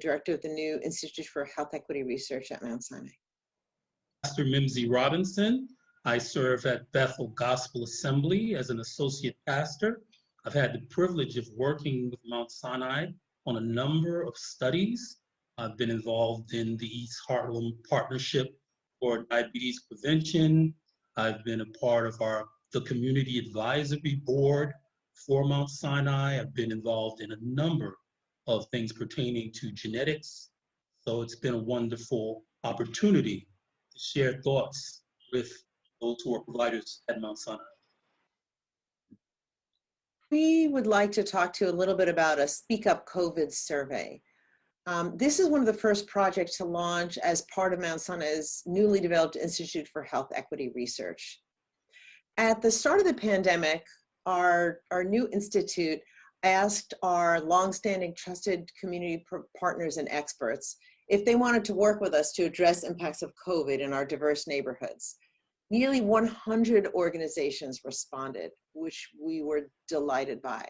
director of the new Institute for Health Equity Research at Mount Sinai. Pastor Mimsy Robinson. I serve at Bethel Gospel Assembly as an associate pastor. I've had the privilege of working with Mount Sinai on a number of studies. I've been involved in the East Harlem Partnership for Diabetes Prevention. I've been a part of the Community Advisory Board for Mount Sinai. I've been involved in a number of things pertaining to genetics. So it's been a wonderful opportunity to share thoughts with those who are providers at Mount Sinai. We would like to talk to you a little bit about a Speak Up COVID survey. This is one of the first projects to launch as part of Mount Sinai's newly developed Institute for Health Equity Research. At the start of the pandemic, our new institute asked our longstanding trusted community partners and experts if they wanted to work with us to address impacts of COVID in our diverse neighborhoods. Nearly 100 organizations responded, which we were delighted by,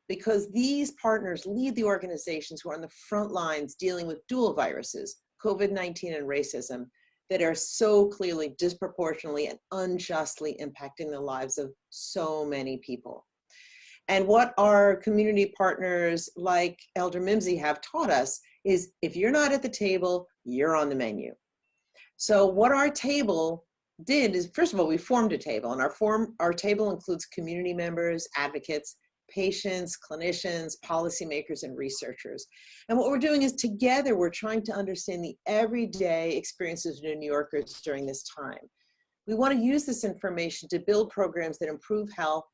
because these partners lead the organizations who are on the front lines dealing with dual viruses, COVID-19 and racism, that are so clearly disproportionately and unjustly impacting the lives of so many people. And what our community partners like Elder Mimsy have taught us is if you're not at the table, you're on the menu. So what our table did is, first of all, we formed a table, and our table includes community members, advocates, patients, clinicians, policymakers, and researchers. And what we're doing is together, we're trying to understand the everyday experiences of New Yorkers during this time. We want to use this information to build programs that improve health,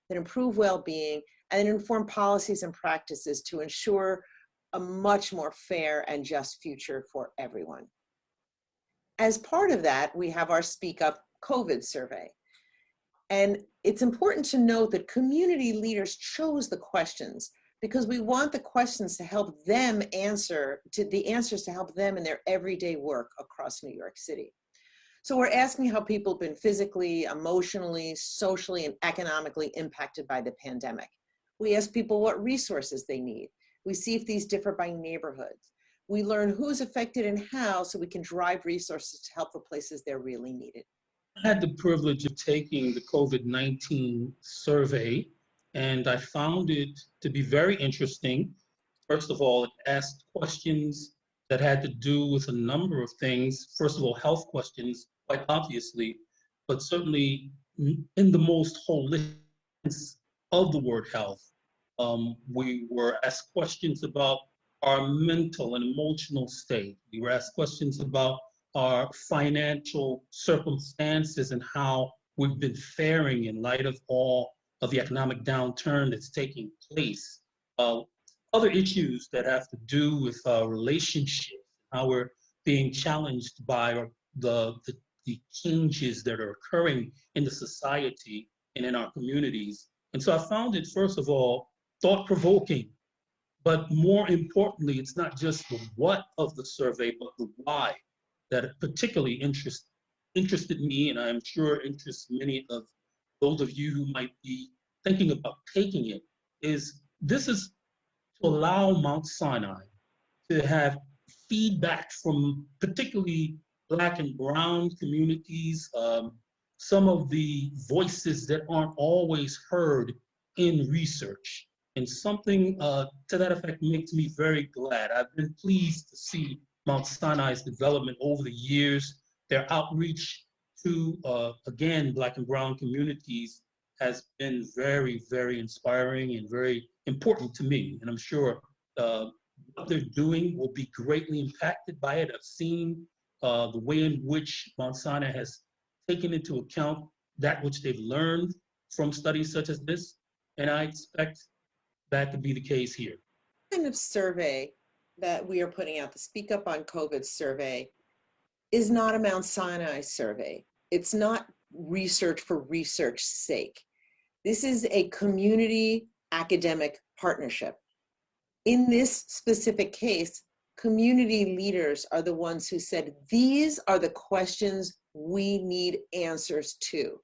that improve well-being, and inform policies and practices to ensure a much more fair and just future for everyone. As part of that, we have our Speak Up COVID survey. And it's important to note that community leaders chose the questions because we want the questions to help them answers to help them in their everyday work across New York City. So we're asking how people have been physically, emotionally, socially, and economically impacted by the pandemic. We ask people what resources they need. We see if these differ by neighborhoods. We learn who's affected and how so we can drive resources to help the places they're really needed. I had the privilege of taking the COVID-19 survey, and I found it to be very interesting. First of all, it asked questions that had to do with a number of things. First of all, health questions, quite obviously, but certainly in the most holistic sense of the word health. We were asked questions about our mental and emotional state. We were asked questions about our financial circumstances and how we've been faring in light of all of the economic downturn that's taking place. Other issues that have to do with relationships, how we're being challenged by the changes that are occurring in the society and in our communities. And so I found it, first of all, thought-provoking. But more importantly, it's not just the what of the survey, but the why that particularly interested me, and I'm sure interests many of those of you who might be thinking about taking it, this is to allow Mount Sinai to have feedback from particularly Black and Brown communities, some of the voices that aren't always heard in research. And something to that effect makes me very glad. I've been pleased to see Mount Sinai's development over the years. Their outreach to, again, Black and Brown communities has been very, very inspiring and very important to me. And I'm sure what they're doing will be greatly impacted by it. I've seen the way in which Mount Sinai has taken into account that which they've learned from studies such as this. And I expect that to be the case here. The kind of survey that we are putting out, the Speak Up on COVID survey, is not a Mount Sinai survey. It's not research for research's sake. This is a community academic partnership. In this specific case, community leaders are the ones who said, these are the questions we need answers to.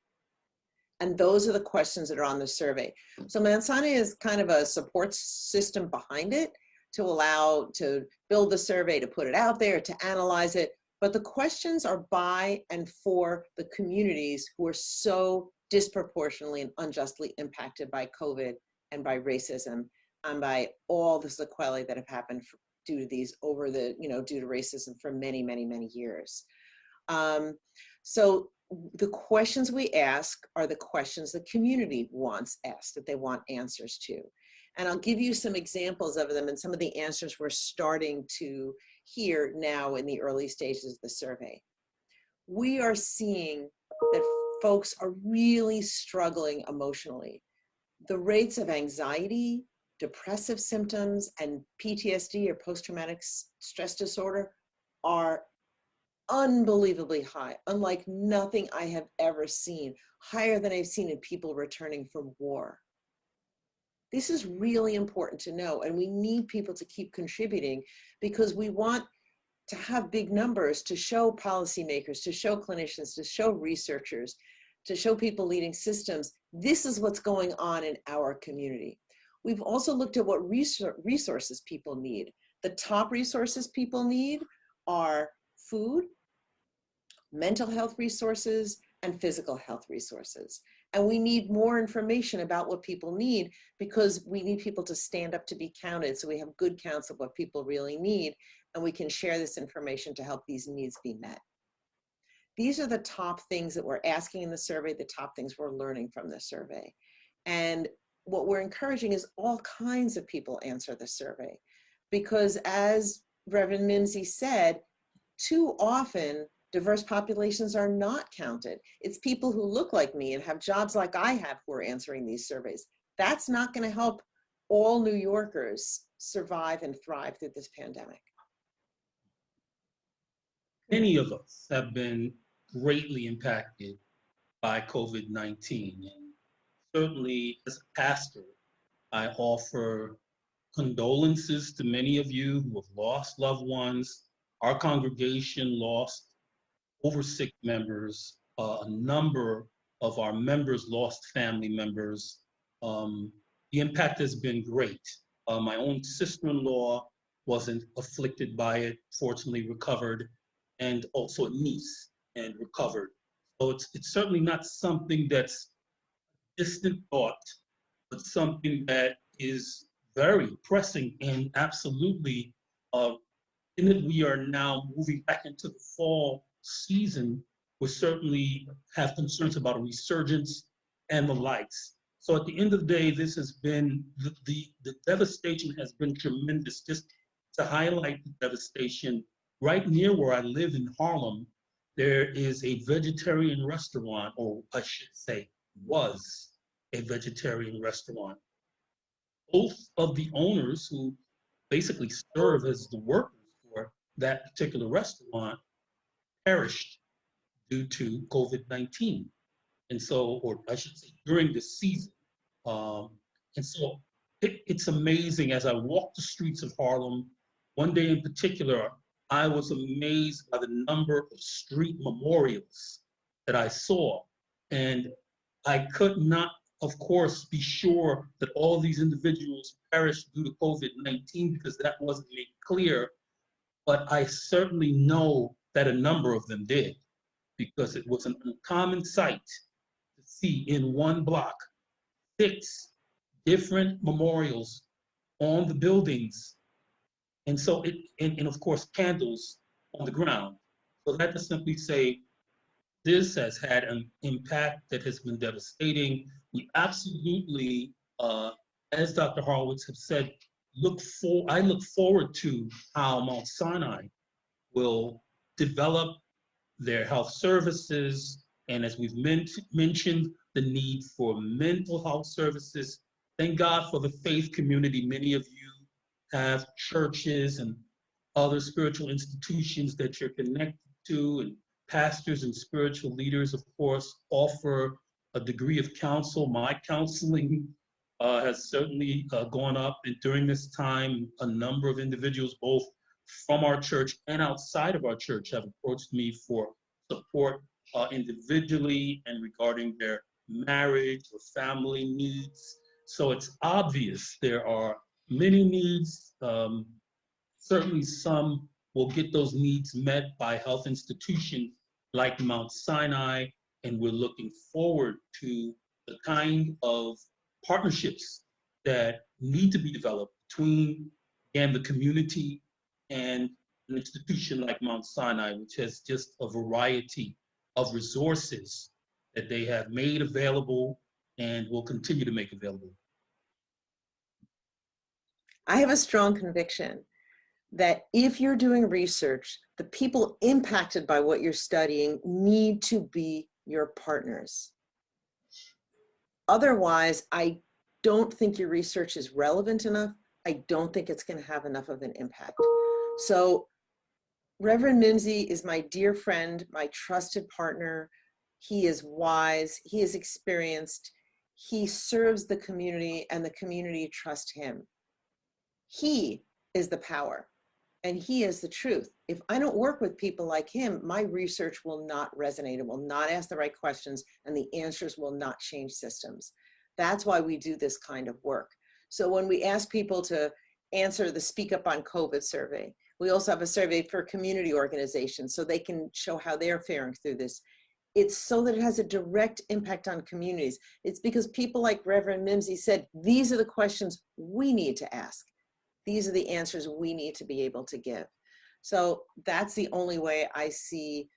And those are the questions that are on the survey. So Mount Sinai is kind of a support system behind it, to allow, to build the survey, to put it out there, to analyze it. But the questions are by and for the communities who are so disproportionately and unjustly impacted by COVID and by racism and by all the sequelae that have happened due to these over the, due to racism for many, many, many years. So the questions we ask are the questions the community wants asked, that they want answers to. And I'll give you some examples of them and some of the answers we're starting to hear now in the early stages of the survey. We are seeing that folks are really struggling emotionally. The rates of anxiety, depressive symptoms, and PTSD or post-traumatic stress disorder are unbelievably high, unlike nothing I have ever seen, higher than I've seen in people returning from war. This is really important to know, and we need people to keep contributing because we want to have big numbers to show policymakers, to show clinicians, to show researchers, to show people leading systems. This is what's going on in our community. We've also looked at what resources people need. The top resources people need are food, mental health resources, and physical health resources. And we need more information about what people need because we need people to stand up to be counted, so we have good counts of what people really need, and we can share this information to help these needs be met. These are the top things that we're asking in the survey, the top things we're learning from the survey. And what we're encouraging is all kinds of people answer the survey, because as Reverend Mimsy said, too often diverse populations are not counted. It's people who look like me and have jobs like I have who are answering these surveys. That's not going to help all New Yorkers survive and thrive through this pandemic. Many of us have been greatly impacted by COVID-19. And certainly as a pastor, I offer condolences to many of you who have lost loved ones. Our congregation lost over 6 members. A number of our members lost family members. The impact has been great. My own sister-in-law wasn't afflicted by it, fortunately recovered, and also a niece and recovered. So it's certainly not something that's distant thought, but something that is very pressing and absolutely in that we are now moving back into the fall season. We certainly have concerns about a resurgence and the likes. So at the end of the day, this has been, the devastation has been tremendous. Just to highlight the devastation, right near where I live in Harlem, there is a vegetarian restaurant, or I should say was a vegetarian restaurant. Both of the owners, who basically serve as the workers for that particular restaurant, perished due to COVID-19. And so, or I should say during the season. And so it's amazing as I walk the streets of Harlem. One day in particular, I was amazed by the number of street memorials that I saw. And I could not, of course, be sure that all these individuals perished due to COVID-19 because that wasn't made clear. But I certainly know that a number of them did, because it was an uncommon sight to see in one block 6 different memorials on the buildings. And so and of course, candles on the ground. So that to simply say, this has had an impact that has been devastating. We absolutely, as Dr. Horowitz have said, I look forward to how Mount Sinai will develop their health services, and as we've mentioned, the need for mental health services. Thank God for the faith community. Many of you have churches and other spiritual institutions that you're connected to, and pastors and spiritual leaders, of course, offer a degree of counsel. My counseling has certainly gone up, and during this time, a number of individuals, both from our church and outside of our church, have approached me for support individually and regarding their marriage or family needs. So it's obvious there are many needs. Certainly some will get those needs met by health institutions like Mount Sinai, and we're looking forward to the kind of partnerships that need to be developed between, again, the community and an institution like Mount Sinai, which has just a variety of resources that they have made available and will continue to make available. I have a strong conviction that if you're doing research, the people impacted by what you're studying need to be your partners. Otherwise, I don't think your research is relevant enough. I don't think it's going to have enough of an impact. So Reverend Mimsy is my dear friend, my trusted partner. He is wise, he is experienced, he serves the community, and the community trusts him. He is the power, and he is the truth. If I don't work with people like him, my research will not resonate. It will not ask the right questions, and the answers will not change systems. That's why we do this kind of work. So when we ask people to answer the Speak Up on COVID survey, we also have a survey for community organizations so they can show how they're faring through this. It's so that it has a direct impact on communities. It's because people like Reverend Mimsy said, these are the questions we need to ask. These are the answers we need to be able to give. So that's the only way I see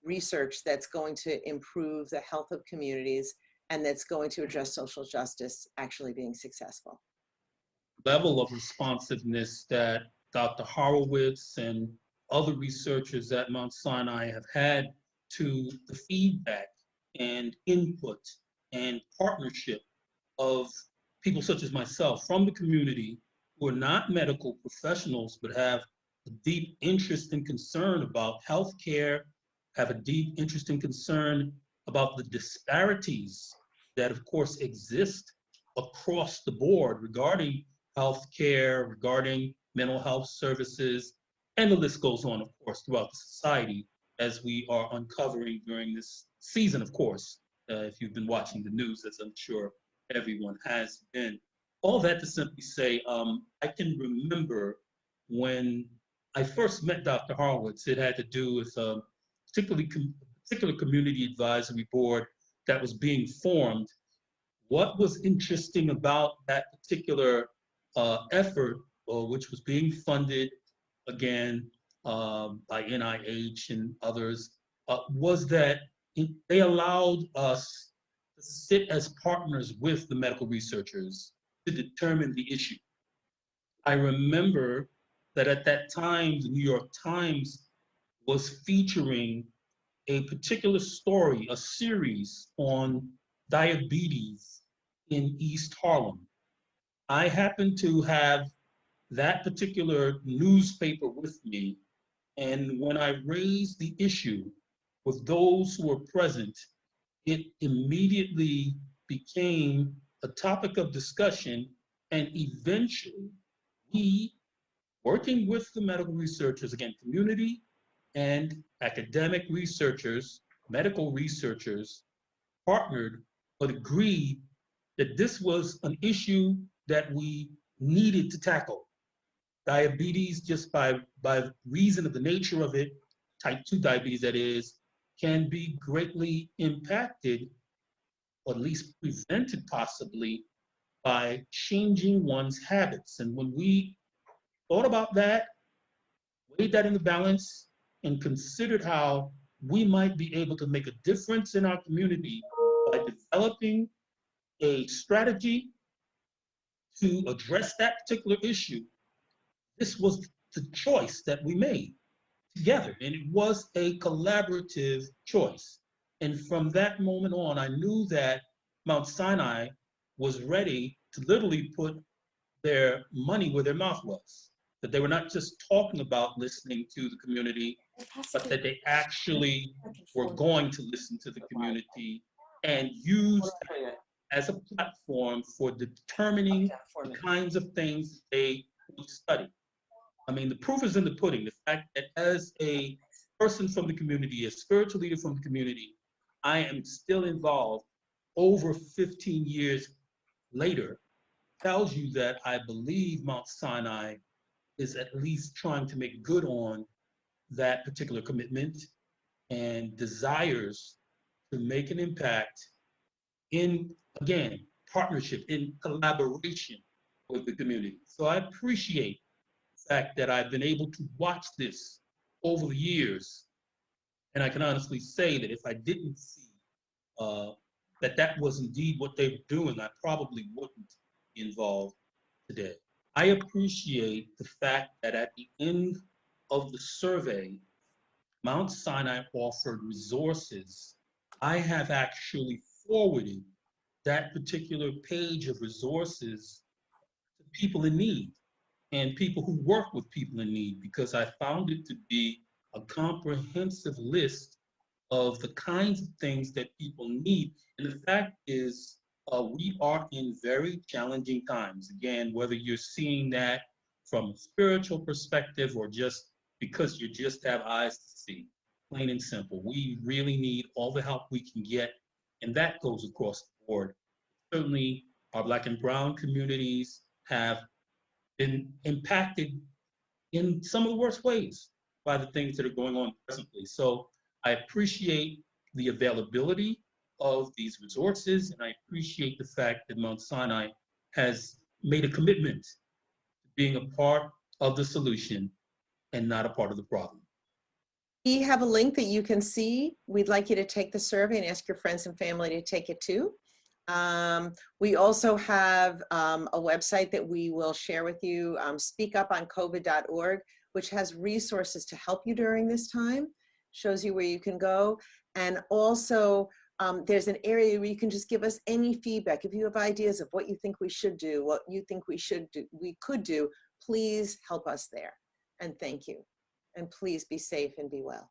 research that's going to improve the health of communities and that's going to address social justice actually being successful. Level of responsiveness that Dr. Horowitz and other researchers at Mount Sinai have had to the feedback and input and partnership of people such as myself from the community who are not medical professionals but have a deep interest and concern about healthcare, have a deep interest and concern about the disparities that of course exist across the board regarding healthcare, regarding mental health services, and the list goes on, of course, throughout the society as we are uncovering during this season, of course, if you've been watching the news, as I'm sure everyone has been. All that to simply say, I can remember when I first met Dr. Horowitz, it had to do with a particular community advisory board that was being formed. What was interesting about that particular effort, which was being funded again by NIH and others, was that they allowed us to sit as partners with the medical researchers to determine the issue. I remember that at that time, the New York Times was featuring a particular story, a series on diabetes in East Harlem. I happened to have that particular newspaper with me, and when I raised the issue with those who were present, it immediately became a topic of discussion, and eventually we, working with the medical researchers, again, community and academic researchers, medical researchers, partnered but agreed that this was an issue that we needed to tackle. Diabetes, just by reason of the nature of it, type 2 diabetes that is, can be greatly impacted, or at least prevented possibly, by changing one's habits. And when we thought about that, weighed that in the balance, and considered how we might be able to make a difference in our community by developing a strategy to address that particular issue, this was the choice that we made together. And it was a collaborative choice. And from that moment on, I knew that Mount Sinai was ready to literally put their money where their mouth was. That they were not just talking about listening to the community, but that they actually were going to listen to the community and use that as a platform for determining the kinds of things they would study. I mean, the proof is in the pudding. The fact that as a person from the community, a spiritual leader from the community, I am still involved over 15 years later tells you that I believe Mount Sinai is at least trying to make good on that particular commitment and desires to make an impact in, again, partnership, in collaboration with the community. So I appreciate the fact that I've been able to watch this over the years. And I can honestly say that if I didn't see uh, that that was indeed what they were doing, I probably wouldn't be involved today. I appreciate the fact that at the end of the survey, Mount Sinai offered resources. I have actually forwarded that particular page of resources to people in need and people who work with people in need, because I found it to be a comprehensive list of the kinds of things that people need. And the fact is, we are in very challenging times. Again, whether you're seeing that from a spiritual perspective or just because you just have eyes to see, plain and simple. We really need all the help we can get, and that goes across the board. Certainly, our Black and Brown communities have been impacted in some of the worst ways by the things that are going on presently. So I appreciate the availability of these resources, and I appreciate the fact that Mount Sinai has made a commitment to being a part of the solution and not a part of the problem. We have a link that you can see. We'd like you to take the survey and ask your friends and family to take it too. We also have a website that we will share with you, speakuponcovid.org, which has resources to help you during this time, shows you where you can go. And also there's an area where you can just give us any feedback. If you have ideas of what you think we should do, what you think we could do, please help us there. And thank you. And please be safe and be well.